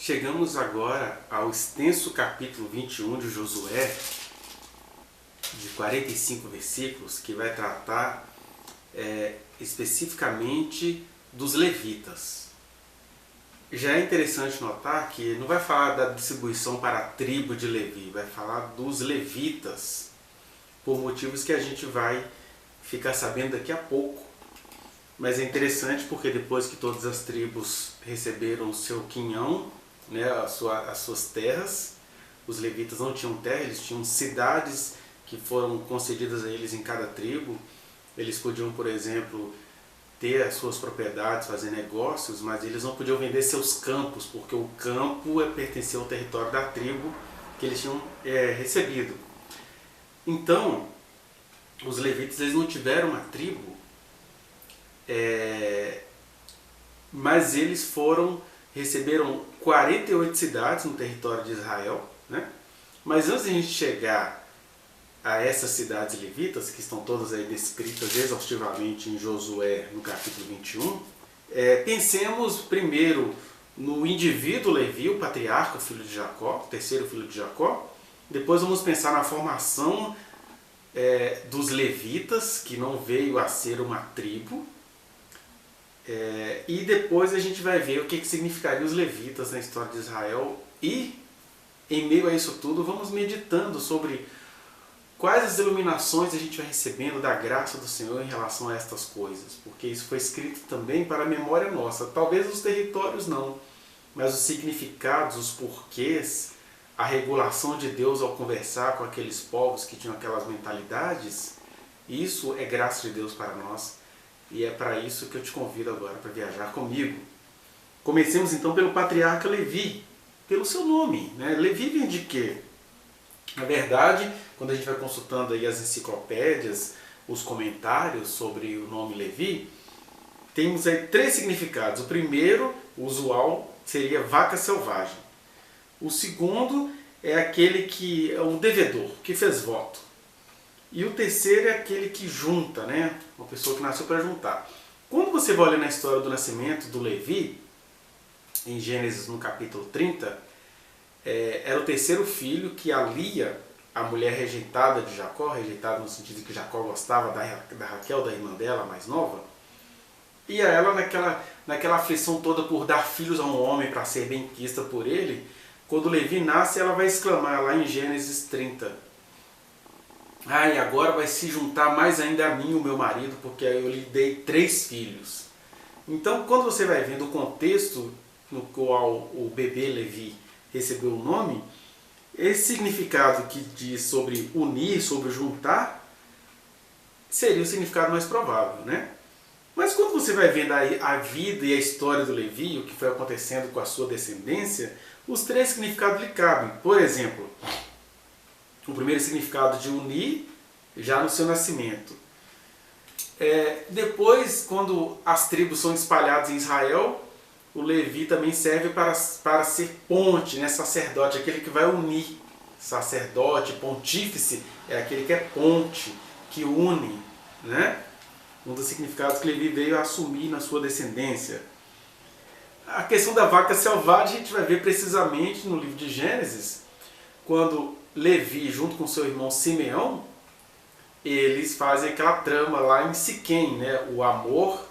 Chegamos agora ao extenso capítulo 21 de Josué, de 45 versículos, que vai tratar especificamente dos levitas. Já é interessante notar que não vai falar da distribuição para a tribo de Levi, vai falar dos levitas, por motivos que a gente vai ficar sabendo daqui a pouco. Mas é interessante porque depois que todas as tribos receberam o seu quinhão, né, as suas terras, os levitas não tinham terra, eles tinham cidades que foram concedidas a eles em cada tribo. Eles podiam, por exemplo, ter as suas propriedades, fazer negócios, mas eles não podiam vender seus campos, porque o campo pertencia ao território da tribo que eles tinham recebido. Então, os levitas eles não tiveram uma tribo, mas eles receberam 48 cidades no território de Israel, né? Mas antes de a gente chegar a essas cidades levitas, que estão todas aí descritas exaustivamente em Josué no capítulo 21, pensemos primeiro no indivíduo Levi, o patriarca, o filho de Jacó, o terceiro filho de Jacó. Depois vamos pensar na formação dos levitas, que não veio a ser uma tribo. E depois a gente vai ver o que significaria os levitas na história de Israel. E, em meio a isso tudo, vamos meditando sobre quais as iluminações a gente vai recebendo da graça do Senhor em relação a estas coisas. Porque isso foi escrito também para a memória nossa. Talvez os territórios não, mas os significados, os porquês, a regulação de Deus ao conversar com aqueles povos que tinham aquelas mentalidades, isso é graça de Deus para nós. E é para isso que eu te convido agora para viajar comigo. Comecemos então pelo patriarca Levi, pelo seu nome, né? Levi vem de quê? Na verdade, quando a gente vai consultando aí as enciclopédias, os comentários sobre o nome Levi, temos aí 3 significados. O primeiro, o usual, seria vaca selvagem. O segundo é aquele que é o devedor, que fez voto. E o terceiro é aquele que junta, né? Uma pessoa que nasceu para juntar. Quando você vai olhar na história do nascimento do Levi, em Gênesis no capítulo 30, era o terceiro filho que a Lia, a mulher rejeitada de Jacó, rejeitada no sentido de que Jacó gostava da Raquel, da irmã dela, mais nova, e a ela naquela aflição toda por dar filhos a um homem para ser benquista por ele, quando Levi nasce, ela vai exclamar lá em Gênesis 30, e agora vai se juntar mais ainda a mim, o meu marido, porque eu lhe dei 3 filhos. Então, quando você vai vendo o contexto no qual o bebê Levi recebeu o nome, esse significado que diz sobre unir, sobre juntar, seria o significado mais provável, né? Mas quando você vai vendo a vida e a história do Levi, o que foi acontecendo com a sua descendência, os 3 significados lhe cabem. Por exemplo, o primeiro significado de unir, já no seu nascimento. Depois, quando as tribos são espalhadas em Israel, o Levi também serve para ser ponte, né? Sacerdote, aquele que vai unir. Sacerdote, pontífice, é aquele que é ponte, que une, né? Um dos significados que Levi veio a assumir na sua descendência. A questão da vaca selvagem a gente vai ver precisamente no livro de Gênesis, quando Levi, junto com seu irmão Simeão, eles fazem aquela trama lá em Siquém, né? O amor.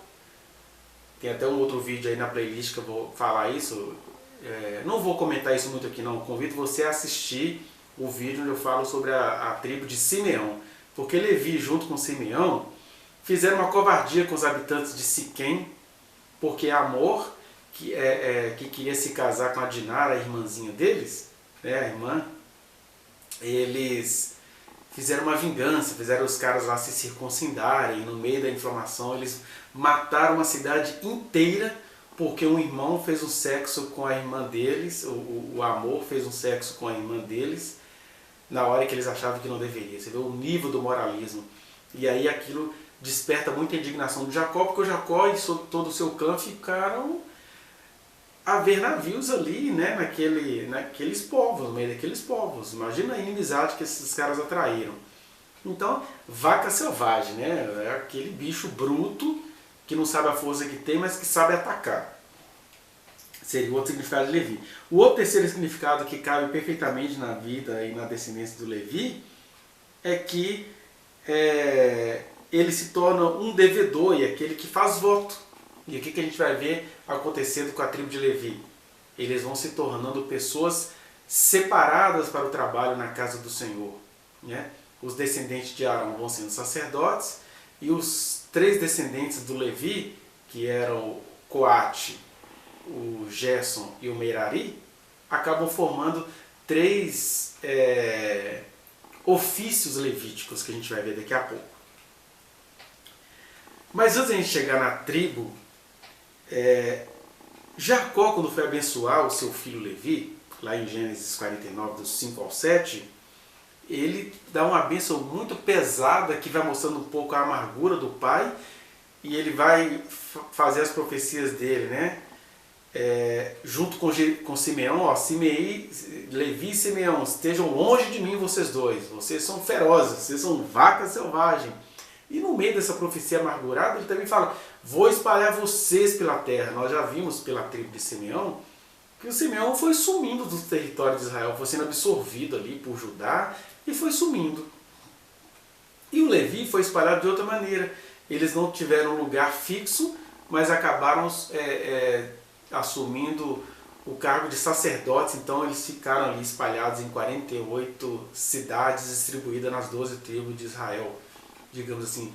Tem até um outro vídeo aí na playlist que eu vou falar isso. Não vou comentar isso muito aqui não. Convido você a assistir o vídeo onde eu falo sobre a tribo de Simeão. Porque Levi, junto com Simeão, fizeram uma covardia com os habitantes de Siquém, porque Amor, que queria se casar com a Dinara, a irmãzinha deles, né? A irmã, eles fizeram uma vingança, fizeram os caras lá se circuncidarem, no meio da inflamação eles mataram uma cidade inteira porque um irmão fez um sexo com a irmã deles, o Amor fez um sexo com a irmã deles, na hora que eles achavam que não deveria. Você vê o nível do moralismo. E aí aquilo desperta muita indignação de Jacó, porque o Jacó e todo o seu clã ficaram a ver navios ali, né, naqueles povos, no meio daqueles povos. Imagina a inimizade que esses caras atraíram. Então, vaca selvagem, né, é aquele bicho bruto que não sabe a força que tem, mas que sabe atacar. Seria o outro significado de Levi. O outro terceiro significado que cabe perfeitamente na vida e na descendência do Levi é que ele se torna um devedor e aquele que faz voto. E o que a gente vai ver acontecendo com a tribo de Levi? Eles vão se tornando pessoas separadas para o trabalho na casa do Senhor, né? Os descendentes de Arão vão sendo sacerdotes e os 3 descendentes do Levi, que eram o Coate, o Gerson e o Merari, acabam formando 3 ofícios levíticos que a gente vai ver daqui a pouco. Mas antes de a gente chegar na tribo, Jacó, quando foi abençoar o seu filho Levi, lá em Gênesis 49, dos 5 ao 7, ele dá uma bênção muito pesada que vai mostrando um pouco a amargura do pai, e ele vai fazer as profecias dele, né? Junto com Simeão, ó, Levi e Simeão, estejam longe de mim vocês dois, vocês são ferozes, vocês são vacas selvagens. E no meio dessa profecia amargurada, ele também fala, vou espalhar vocês pela terra. Nós já vimos pela tribo de Simeão, que o Simeão foi sumindo do território de Israel, foi sendo absorvido ali por Judá e foi sumindo. E o Levi foi espalhado de outra maneira. Eles não tiveram lugar fixo, mas acabaram assumindo o cargo de sacerdotes, então eles ficaram ali espalhados em 48 cidades distribuídas nas 12 tribos de Israel. Digamos assim,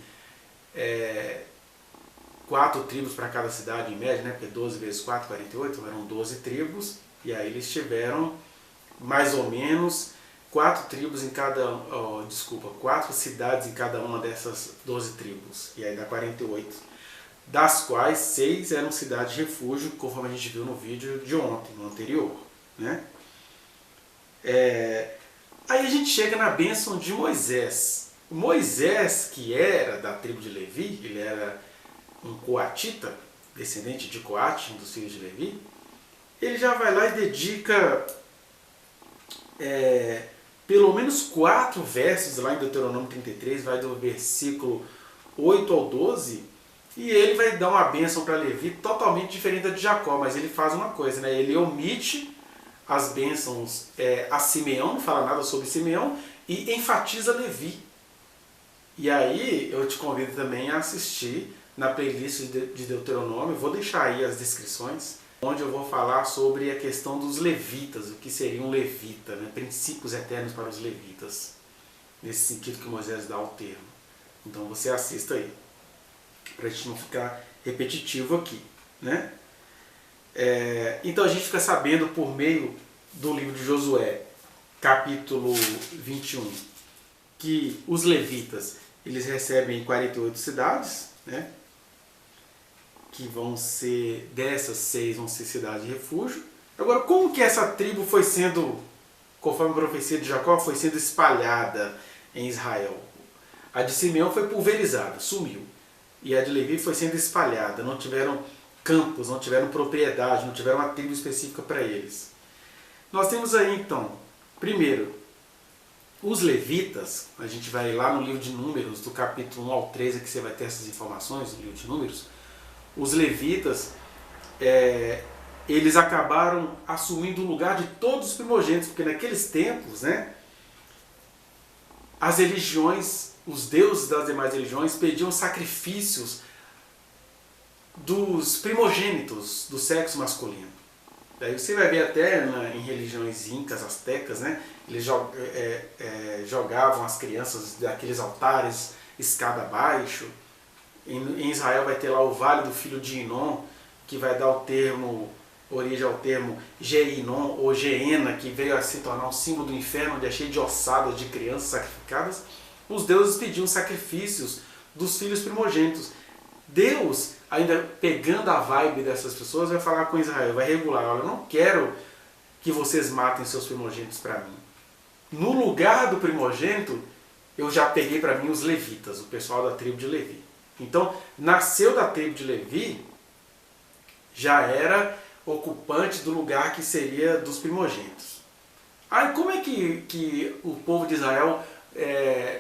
4 tribos para cada cidade em média, né? Porque 12 vezes 4, 48, eram 12 tribos, e aí eles tiveram mais ou menos 4 tribos em cada, 4 cidades em cada uma dessas 12 tribos, e aí dá 48, das quais 6 eram cidades de refúgio, conforme a gente viu no vídeo de ontem, no anterior, né? Aí a gente chega na bênção de Moisés. Moisés, que era da tribo de Levi, ele era um coatita, descendente de Coate, um dos filhos de Levi, ele já vai lá e dedica pelo menos 4 versos lá em Deuteronômio 33, vai do versículo 8 ao 12, e ele vai dar uma bênção para Levi totalmente diferente da de Jacó, mas ele faz uma coisa, né? Ele omite as bênçãos a Simeão, não fala nada sobre Simeão, e enfatiza Levi. E aí eu te convido também a assistir na playlist de Deuteronômio, vou deixar aí as descrições, onde eu vou falar sobre a questão dos levitas, o que seria um levita, né? Princípios eternos para os levitas, nesse sentido que Moisés dá ao termo. Então você assista aí, para a gente não ficar repetitivo aqui, né? Então a gente fica sabendo por meio do livro de Josué, capítulo 21, que os levitas eles recebem 48 cidades, né? Que vão ser, dessas 6 vão ser cidades de refúgio. Agora, como que essa tribo foi sendo, conforme a profecia de Jacó, foi sendo espalhada em Israel? A de Simeão foi pulverizada, sumiu. E a de Levi foi sendo espalhada, não tiveram campos, não tiveram propriedade, não tiveram uma tribo específica para eles. Nós temos aí então, primeiro, os levitas, a gente vai lá no livro de Números, do capítulo 1 ao 13, que você vai ter essas informações no livro de Números. Os levitas, eles acabaram assumindo o lugar de todos os primogênitos, porque naqueles tempos, né, as religiões, os deuses das demais religiões pediam sacrifícios dos primogênitos do sexo masculino. Daí você vai ver até em religiões incas, astecas, né, eles jogavam as crianças daqueles altares escada abaixo. Em Israel vai ter lá o Vale do Filho de Inom, que vai dar origem ao termo Geinom ou Geena, que veio a se tornar um símbolo do inferno, onde é cheio de ossadas de crianças sacrificadas. Os deuses pediam sacrifícios dos filhos primogênitos. Deus, ainda pegando a vibe dessas pessoas, vai falar com Israel, vai regular: olha, eu não quero que vocês matem seus primogênitos para mim. No lugar do primogênito, eu já peguei para mim os levitas, o pessoal da tribo de Levi. Então, nasceu da tribo de Levi, já era ocupante do lugar que seria dos primogênitos. Aí como é que o povo de Israel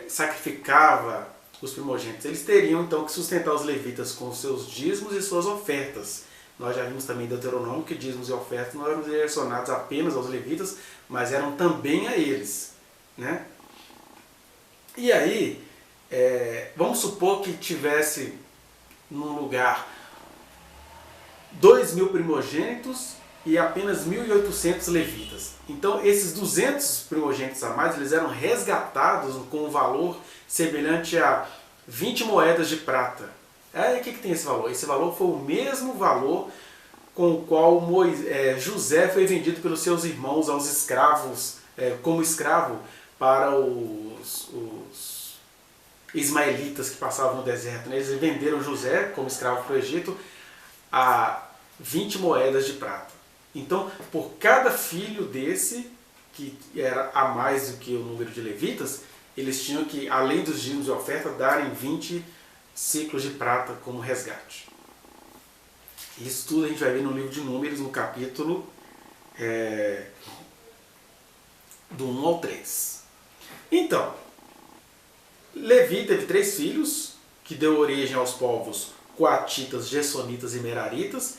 sacrificava os primogênitos? Eles teriam então que sustentar os levitas com seus dízimos e suas ofertas, Nós já vimos também em Deuteronômio que dízimos e ofertas não eram direcionados apenas aos levitas, mas eram também a eles, né? E aí, vamos supor que tivesse num lugar 2.000 primogênitos e apenas 1.800 levitas. Então esses 200 primogênitos a mais, eles eram resgatados com um valor semelhante a 20 moedas de prata. Aí o que tem esse valor? Esse valor foi o mesmo valor com o qual José foi vendido pelos seus irmãos aos escravos, como escravo para os ismaelitas que passavam no deserto. Eles venderam José como escravo para o Egito a 20 moedas de prata. Então, por cada filho desse, que era a mais do que o número de levitas, eles tinham que, além dos dízimos de oferta, darem 20 ciclos de prata como resgate. Isso tudo a gente vai ver no livro de Números, no capítulo do 1 ao 3. Então, Levi teve 3 filhos, que deu origem aos povos coatitas, gersonitas e meraritas.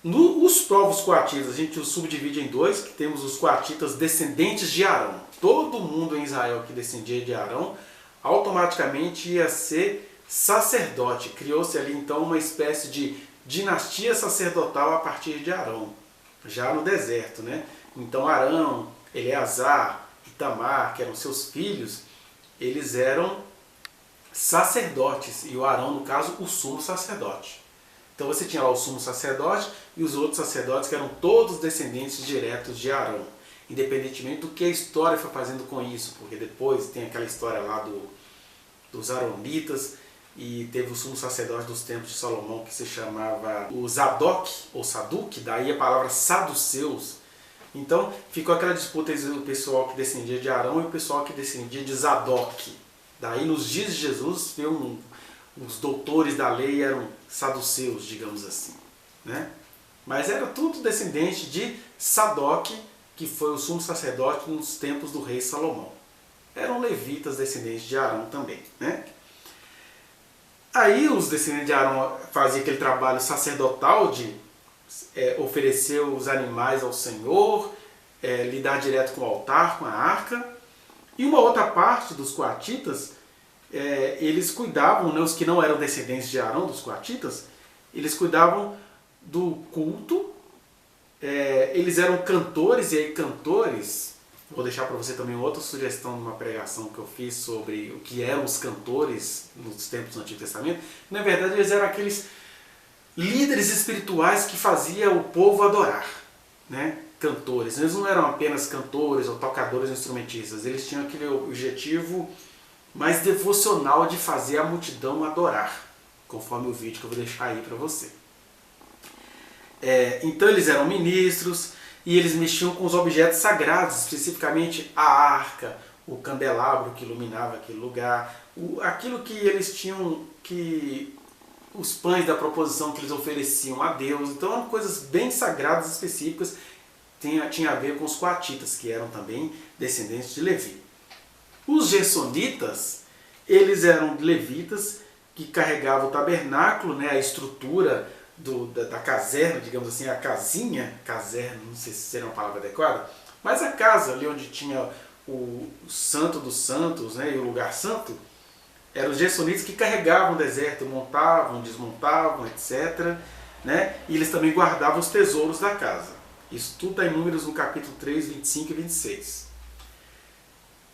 Os povos coatitas a gente os subdivide em 2, que temos os coatitas descendentes de Arão. Todo mundo em Israel que descendia de Arão automaticamente ia ser sacerdote. Criou-se ali então uma espécie de dinastia sacerdotal a partir de Arão, já no deserto, né? Então Arão, Eleazar, Itamar, que eram seus filhos, eles eram sacerdotes, e o Arão, no caso, o sumo sacerdote. Então você tinha lá o sumo sacerdote e os outros sacerdotes que eram todos descendentes diretos de Arão, independentemente do que a história foi fazendo com isso, porque depois tem aquela história lá dos Aronitas, e teve o sumo sacerdote dos tempos de Salomão que se chamava o Zadok, ou Saduque, daí a palavra saduceus. Então ficou aquela disputa entre o pessoal que descendia de Arão e o pessoal que descendia de Zadok. Daí nos dias de Jesus, os doutores da lei eram saduceus, digamos assim, né? Mas era tudo descendente de Sadoc, que foi o sumo sacerdote nos tempos do rei Salomão. Eram levitas descendentes de Arão também, né? Aí os descendentes de Arão faziam aquele trabalho sacerdotal de oferecer os animais ao Senhor, lidar direto com o altar, com a arca. E uma outra parte dos coatitas, eles cuidavam, né, os que não eram descendentes de Arão, dos coatitas, eles cuidavam do culto, eles eram cantores, e aí cantores, vou deixar para você também outra sugestão de uma pregação que eu fiz sobre o que eram os cantores nos tempos do Antigo Testamento. Na verdade, eles eram aqueles líderes espirituais que faziam o povo adorar, né? Cantores. Eles não eram apenas cantores ou tocadores ou instrumentistas, eles tinham aquele objetivo mais devocional de fazer a multidão adorar, conforme o vídeo que eu vou deixar aí para você. Então eles eram ministros e eles mexiam com os objetos sagrados, especificamente a arca, o candelabro que iluminava aquele lugar, aquilo que eles tinham, os pães da proposição que eles ofereciam a Deus. Então eram coisas bem sagradas, específicas, tinha a ver com os coatitas, que eram também descendentes de Levi. Os gersonitas, eles eram levitas que carregavam o tabernáculo, né, a estrutura da caserna, digamos assim, a casinha, caserna, não sei se seria uma palavra adequada, mas a casa ali onde tinha o santo dos santos, né, e o lugar santo, eram os gersonitas que carregavam o deserto, montavam, desmontavam, etc. Né, e eles também guardavam os tesouros da casa. Isso tudo está em Números no capítulo 3, 25 e 26.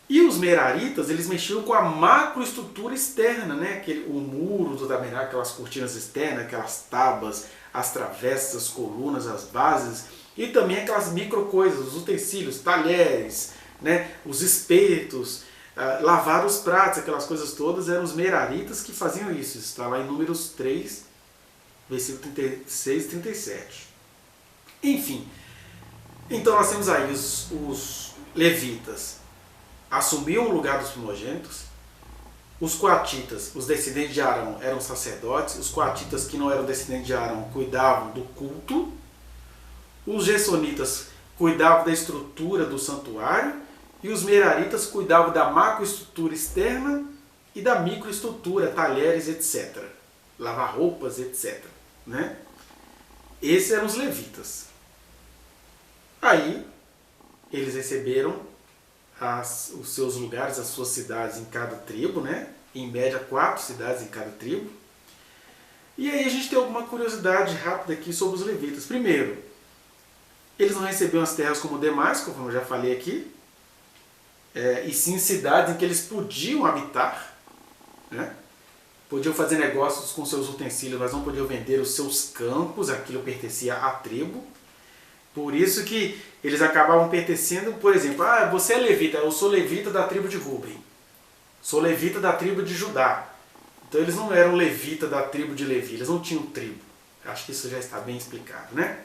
E os meraritas, eles mexiam com a macroestrutura externa, né? O muro do tabernáculo, aquelas cortinas externas, aquelas tábuas, as travessas, as colunas, as bases, e também aquelas micro coisas, os utensílios, talheres, né? Os espetos, lavar os pratos, aquelas coisas todas, eram os meraritas que faziam isso. Isso está lá em Números 3, versículo 36 e 37. Enfim, então nós temos aí os levitas assumiam o lugar dos primogênitos, os coatitas, os descendentes de Arão, eram sacerdotes, os coatitas que não eram descendentes de Arão cuidavam do culto, os gersonitas cuidavam da estrutura do santuário e os meraritas cuidavam da macroestrutura externa e da microestrutura, talheres, etc. Lavar roupas, etc. Né? Esses eram os levitas. Aí eles receberam os seus lugares, as suas cidades em cada tribo, né? Em média 4 cidades em cada tribo. E aí a gente tem alguma curiosidade rápida aqui sobre os levitas. Primeiro, eles não recebiam as terras como demais, como eu já falei aqui, e sim cidades em que eles podiam habitar, né? Podiam fazer negócios com seus utensílios, mas não podiam vender os seus campos, aquilo pertencia à tribo. Por isso que eles acabavam pertencendo, por exemplo, você é levita, eu sou levita da tribo de Ruben, sou levita da tribo de Judá. Então eles não eram levita da tribo de Levi, eles não tinham tribo. Acho que isso já está bem explicado, né?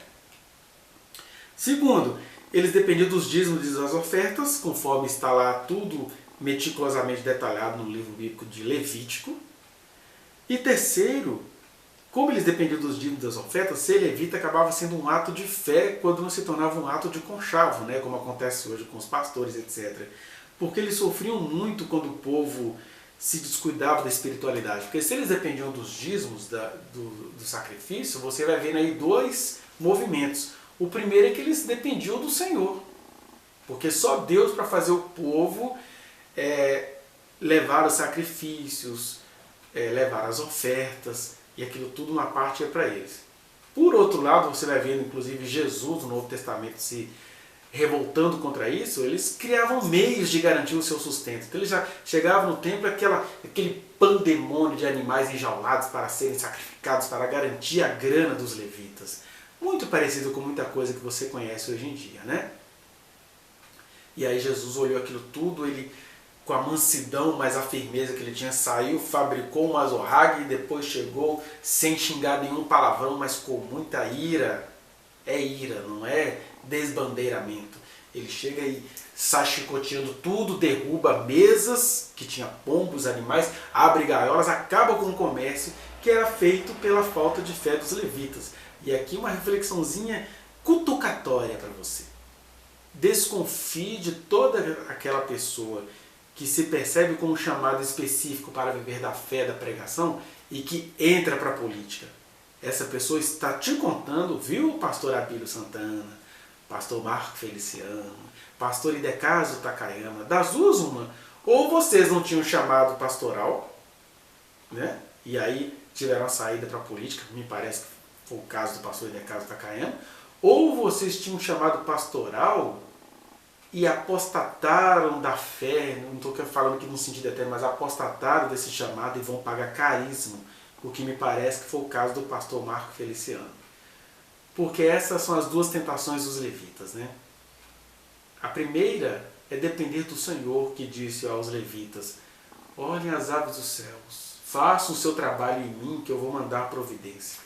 Segundo, eles dependiam dos dízimos e das ofertas, conforme está lá tudo meticulosamente detalhado no livro bíblico de Levítico. E terceiro, como eles dependiam dos dízimos e das ofertas, ser levita acabava sendo um ato de fé quando não se tornava um ato de conchavo, né? Como acontece hoje com os pastores, etc. Porque eles sofriam muito quando o povo se descuidava da espiritualidade. Porque se eles dependiam dos dízimos, do sacrifício, você vai vendo aí dois movimentos. O primeiro é que eles dependiam do Senhor. Porque só Deus para fazer o povo levar os sacrifícios, levar as ofertas, e aquilo tudo uma parte é para eles. Por outro lado, você vai vendo inclusive Jesus no Novo Testamento se revoltando contra isso, eles criavam meios de garantir o seu sustento. Então eles já chegavam no templo aquele pandemônio de animais enjaulados para serem sacrificados para garantir a grana dos levitas. Muito parecido com muita coisa que você conhece hoje em dia, né? E aí Jesus olhou aquilo tudo, ele com a mansidão, mas a firmeza que ele tinha, saiu, fabricou um azorrague e depois chegou sem xingar nenhum palavrão, mas com muita ira. É ira, não é desbandeiramento. Ele chega e sai chicoteando tudo, derruba mesas que tinha pombos, animais, abre gaiolas, acaba com o comércio que era feito pela falta de fé dos levitas. E aqui uma reflexãozinha cutucatória para você. Desconfie de toda aquela pessoa que se percebe com um chamado específico para viver da fé, da pregação, e que entra para a política. Essa pessoa está te contando, viu, pastor Abílio Santana, pastor Marco Feliciano, pastor Idecaso Takayama, das duas uma, ou vocês não tinham chamado pastoral, né? E aí tiveram a saída para a política, me parece que foi o caso do pastor Idecaso Takayama, ou vocês tinham chamado pastoral e apostataram da fé, não estou falando aqui no sentido até, mas apostataram desse chamado e vão pagar caríssimo, o que me parece que foi o caso do pastor Marco Feliciano. Porque essas são as duas tentações dos levitas, né? A primeira é depender do Senhor, que disse aos levitas: olhem as aves dos céus, façam o seu trabalho em mim, que eu vou mandar a providência.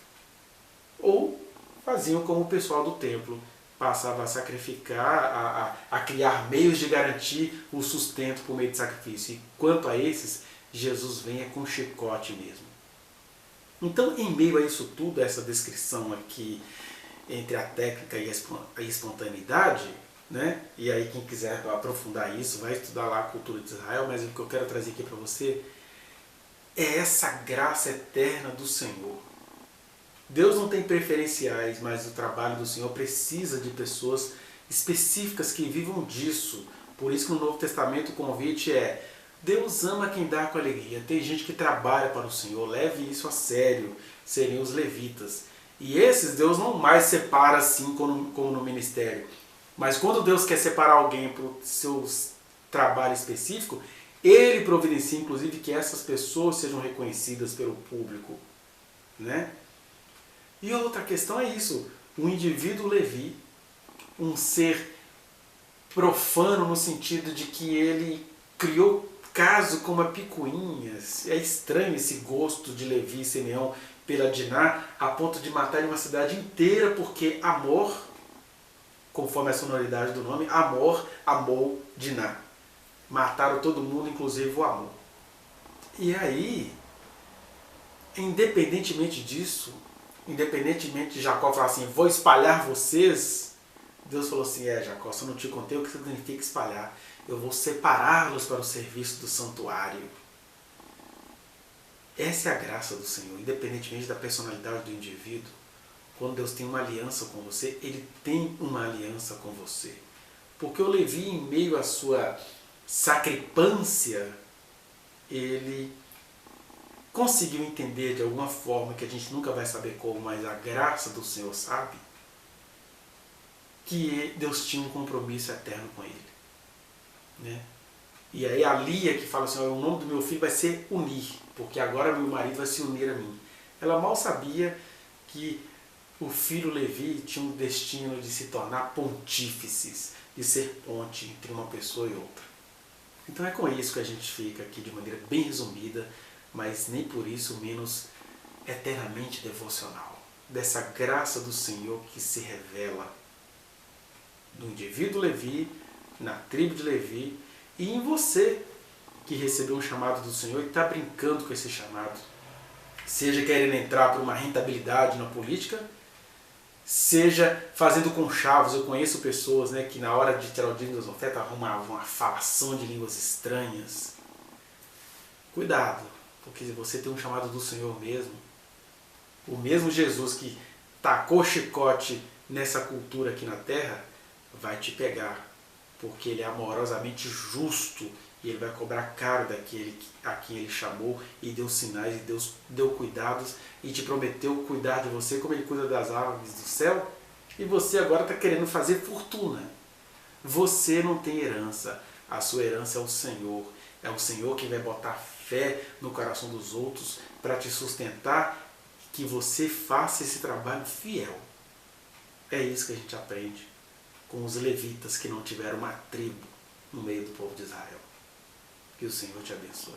Ou faziam como o pessoal do templo, passava a sacrificar, a criar meios de garantir o sustento por meio de sacrifício. E quanto a esses, Jesus vem com chicote mesmo. Então, em meio a isso tudo, essa descrição aqui entre a técnica e a espontaneidade, né? E aí quem quiser aprofundar isso, vai estudar lá a cultura de Israel, mas o que eu quero trazer aqui para você é essa graça eterna do Senhor. Deus não tem preferenciais, mas o trabalho do Senhor precisa de pessoas específicas que vivam disso. Por isso que no Novo Testamento o convite é: Deus ama quem dá com alegria. Tem gente que trabalha para o Senhor, leve isso a sério, seriam os levitas. E esses Deus não mais separa assim como no ministério. Mas quando Deus quer separar alguém para o seu trabalho específico, Ele providencia inclusive que essas pessoas sejam reconhecidas pelo público, né? E outra questão é isso: o indivíduo Levi, um ser profano no sentido de que ele criou caso com uma picuinha. É estranho esse gosto de Levi e Simeão pela Diná, a ponto de matar uma cidade inteira, porque Amor, conforme a sonoridade do nome, Amor amou Diná. Mataram todo mundo, inclusive o Amor. E aí, independentemente disso, independentemente de Jacó falar assim: vou espalhar vocês, Deus falou assim: Jacó, se eu não te contei o que significa espalhar, eu vou separá-los para o serviço do santuário. Essa é a graça do Senhor, independentemente da personalidade do indivíduo. quando Deus tem uma aliança com você, Ele tem uma aliança com você. Porque o Levi, em meio à sua sacripância, ele conseguiu entender de alguma forma, que a gente nunca vai saber como, mas a graça do Senhor sabe, que Deus tinha um compromisso eterno com ele. Né? E aí a Lia que fala assim, o nome do meu filho vai ser Unir, porque agora meu marido vai se unir a mim. Ela mal sabia que o filho Levi tinha um destino de se tornar pontífices, de ser ponte entre uma pessoa e outra. Então é com isso que a gente fica aqui de maneira bem resumida, mas nem por isso menos eternamente devocional. Dessa graça do Senhor que se revela no indivíduo Levi, na tribo de Levi e em você que recebeu um chamado do Senhor e está brincando com esse chamado. Seja querendo entrar por uma rentabilidade na política, seja fazendo conchavos. Eu conheço pessoas, né, que na hora de tirar o dízimo das ofertas arrumavam uma falação de línguas estranhas. Cuidado, porque se você tem um chamado do Senhor mesmo, o mesmo Jesus que tacou chicote nessa cultura aqui na terra, vai te pegar, porque Ele é amorosamente justo e Ele vai cobrar caro daquele a quem Ele chamou e deu sinais, e Deus deu cuidados e te prometeu cuidar de você como Ele cuida das aves do céu, e você agora está querendo fazer fortuna. Você não tem herança, a sua herança é o Senhor. É o Senhor que vai botar fé no coração dos outros para te sustentar, que você faça esse trabalho fiel. É isso que a gente aprende com os levitas que não tiveram uma tribo no meio do povo de Israel. Que o Senhor te abençoe.